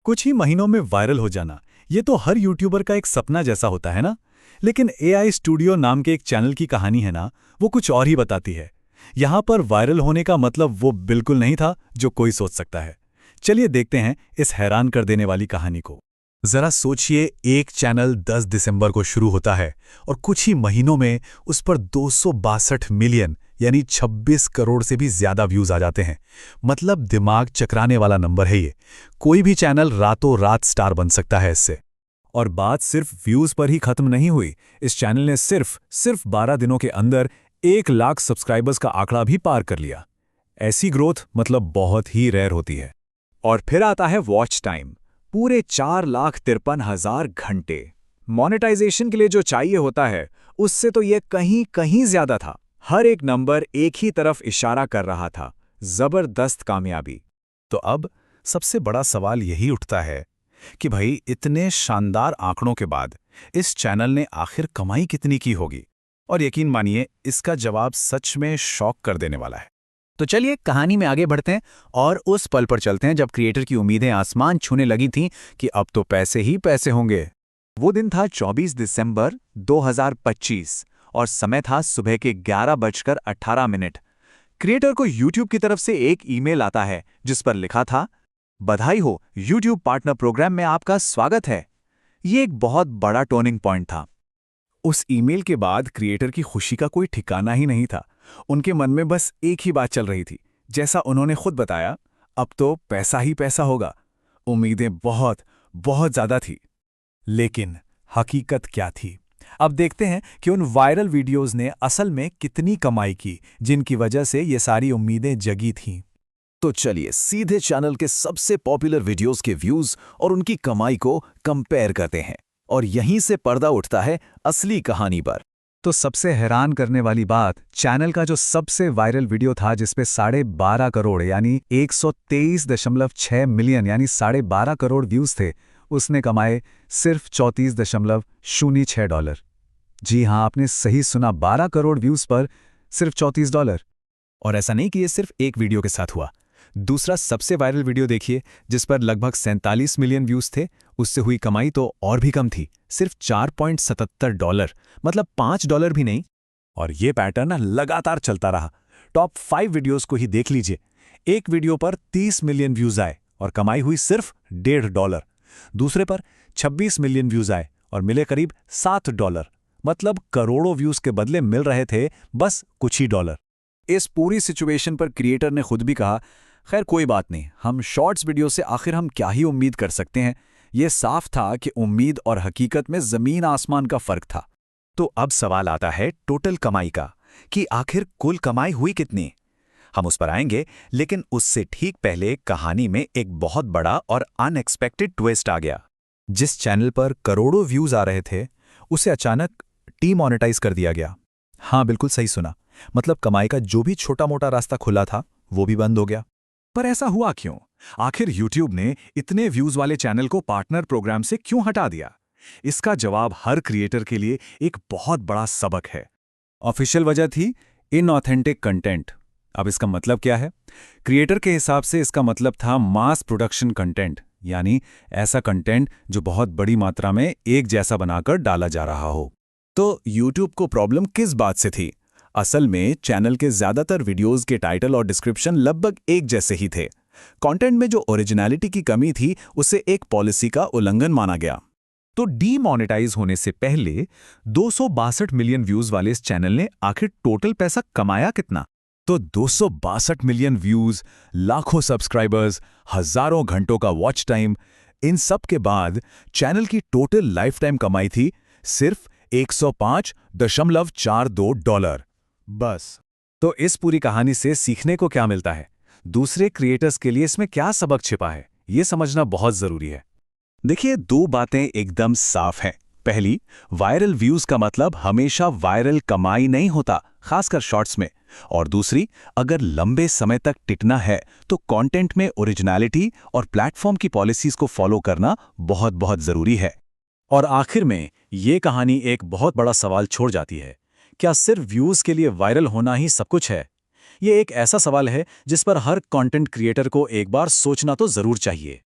कुछ ही महीनों में वायरल हो जाना, ये तो हर यूट्यूबर का एक सपना जैसा होता है ना। लेकिन एआई स्टूडियो नाम के एक चैनल की कहानी है ना, वो कुछ और ही बताती है। यहाँ पर वायरल होने का मतलब वो बिल्कुल नहीं था जो कोई सोच सकता है। चलिए देखते हैं इस हैरान कर देने वाली कहानी को। जरा सोचिए, एक चैनल 10 दिसंबर को शुरू होता है और कुछ ही महीनों में उस पर 262 मिलियन यानी 26 करोड़ से भी ज्यादा व्यूज आ जाते हैं। मतलब दिमाग चकराने वाला नंबर है ये। कोई भी चैनल रातों रात स्टार बन सकता है इससे। और बात सिर्फ व्यूज पर ही खत्म नहीं हुई। इस चैनल ने सिर्फ 12 दिनों के अंदर 1 लाख सब्सक्राइबर्स का आंकड़ा भी पार कर लिया। ऐसी ग्रोथ मतलब बहुत ही रेयर होती है। और फिर आता है वॉच टाइम, पूरे 4,53,000 घंटे। मोनेटाइजेशन के लिए जो चाहिए होता है उससे तो ये कहीं कहीं ज्यादा था। हर एक नंबर एक ही तरफ इशारा कर रहा था, जबरदस्त कामयाबी। तो अब सबसे बड़ा सवाल यही उठता है कि भाई, इतने शानदार आंकड़ों के बाद इस चैनल ने आखिर कमाई कितनी की होगी। और यकीन मानिए, इसका जवाब सच में शॉक कर देने वाला है। तो चलिए कहानी में आगे बढ़ते हैं और उस पल पर चलते हैं जब क्रिएटर की उम्मीदें आसमान छूने लगी थीं कि अब तो पैसे ही पैसे होंगे। वो दिन था 24 दिसंबर 2025 और समय था सुबह के 11:18। क्रिएटर को यूट्यूब की तरफ से एक ईमेल आता है जिस पर लिखा था, बधाई हो, यूट्यूब पार्टनर प्रोग्राम में आपका स्वागत है। ये एक बहुत बड़ा टर्निंग पॉइंट था। उस ईमेल के बाद क्रिएटर की खुशी का कोई ठिकाना ही नहीं था। उनके मन में बस एक ही बात चल रही थी, जैसा उन्होंने खुद बताया, अब तो पैसा ही पैसा होगा। उम्मीदें बहुत बहुत ज्यादा थी। लेकिन हकीकत क्या थी? अब देखते हैं कि उन वायरल वीडियोस ने असल में कितनी कमाई की, जिनकी वजह से ये सारी उम्मीदें जगी थीं। तो चलिए सीधे चैनल के सबसे पॉपुलर वीडियोस के व्यूज और उनकी कमाई को कंपेयर करते हैं। और यहीं से पर्दा उठता है असली कहानी पर। तो सबसे हैरान करने वाली बात, चैनल का जो सबसे वायरल वीडियो था जिसपे 12.5 करोड़ यानी 123.6 मिलियन यानी 12.5 करोड़ व्यूज थे, उसने कमाए सिर्फ $34.06। जी हाँ, आपने सही सुना, 12 करोड़ व्यूज पर सिर्फ $34। और ऐसा नहीं कि ये सिर्फ एक वीडियो के साथ हुआ। दूसरा सबसे वायरल वीडियो देखिए जिस पर लगभग 47 मिलियन व्यूज थे, उससे हुई कमाई तो और भी कम थी, सिर्फ $4.77, मतलब $5 भी नहीं। और ये पैटर्न लगातार चलता रहा। टॉप 5 वीडियोस को ही देख लीजिए। एक वीडियो पर 30 मिलियन व्यूज आए और कमाई हुई सिर्फ $1.5। दूसरे पर 26 मिलियन व्यूज आए और मिले करीब $7, मतलब करोड़ों व्यूज के बदले मिल रहे थे बस कुछ ही डॉलर। इस पूरी सिचुएशन पर क्रिएटर ने खुद भी कहा, खैर कोई बात नहीं, हम शॉर्ट्स वीडियो से आखिर हम क्या ही उम्मीद कर सकते हैं। यह साफ था कि उम्मीद और हकीकत में जमीन आसमान का फर्क था। तो अब सवाल आता है टोटल कमाई का, कि आखिर कुल कमाई हुई कितनी। हम उस पर आएंगे, लेकिन उससे ठीक पहले कहानी में एक बहुत बड़ा और अनएक्सपेक्टेड ट्विस्ट आ गया। जिस चैनल पर करोड़ों व्यूज आ रहे थे, उसे अचानक डीमोनेटाइज कर दिया गया। हाँ, बिल्कुल सही सुना, मतलब कमाई का जो भी छोटा मोटा रास्ता खुला था वो भी बंद हो गया। पर ऐसा हुआ क्यों? आखिर YouTube ने इतने व्यूज वाले चैनल को पार्टनर प्रोग्राम से क्यों हटा दिया? इसका जवाब हर क्रिएटर के लिए एक बहुत बड़ा सबक है। ऑफिशियल वजह थी इनऑथेंटिक कंटेंट। अब इसका मतलब क्या है? क्रिएटर के हिसाब से इसका मतलब था मास प्रोडक्शन कंटेंट, यानी ऐसा कंटेंट जो बहुत बड़ी मात्रा में एक जैसा बनाकर डाला जा रहा हो। तो YouTube को प्रॉब्लम किस बात से थी? असल में चैनल के ज्यादातर वीडियोस के टाइटल और डिस्क्रिप्शन लगभग एक जैसे ही थे। कंटेंट में जो ओरिजिनलिटी की कमी थी उसे एक पॉलिसी का उल्लंघन माना गया। तो डीमोनेटाइज होने से पहले 262 मिलियन व्यूज वाले इस चैनल ने आखिर टोटल पैसा कमाया कितना? तो 262 मिलियन व्यूज, लाखों सब्सक्राइबर्स, हजारों घंटों का वॉच टाइम, इन सब के बाद चैनल की टोटल लाइफ टाइम कमाई थी सिर्फ $105.42। बस। तो इस पूरी कहानी से सीखने को क्या मिलता है? दूसरे क्रिएटर्स के लिए इसमें क्या सबक छिपा है, ये समझना बहुत जरूरी है। देखिए, 2 बातें एकदम साफ हैं। पहली, वायरल व्यूज का मतलब हमेशा वायरल कमाई नहीं होता, खासकर शॉर्ट्स में। और दूसरी, अगर लंबे समय तक टिकना है तो कंटेंट में ओरिजिनलिटी और प्लेटफॉर्म की पॉलिसीज को फॉलो करना बहुत बहुत जरूरी है। और आखिर में ये कहानी एक बहुत बड़ा सवाल छोड़ जाती है, क्या सिर्फ व्यूज के लिए वायरल होना ही सब कुछ है? ये एक ऐसा सवाल है जिस पर हर कंटेंट क्रिएटर को एक बार सोचना तो जरूर चाहिए।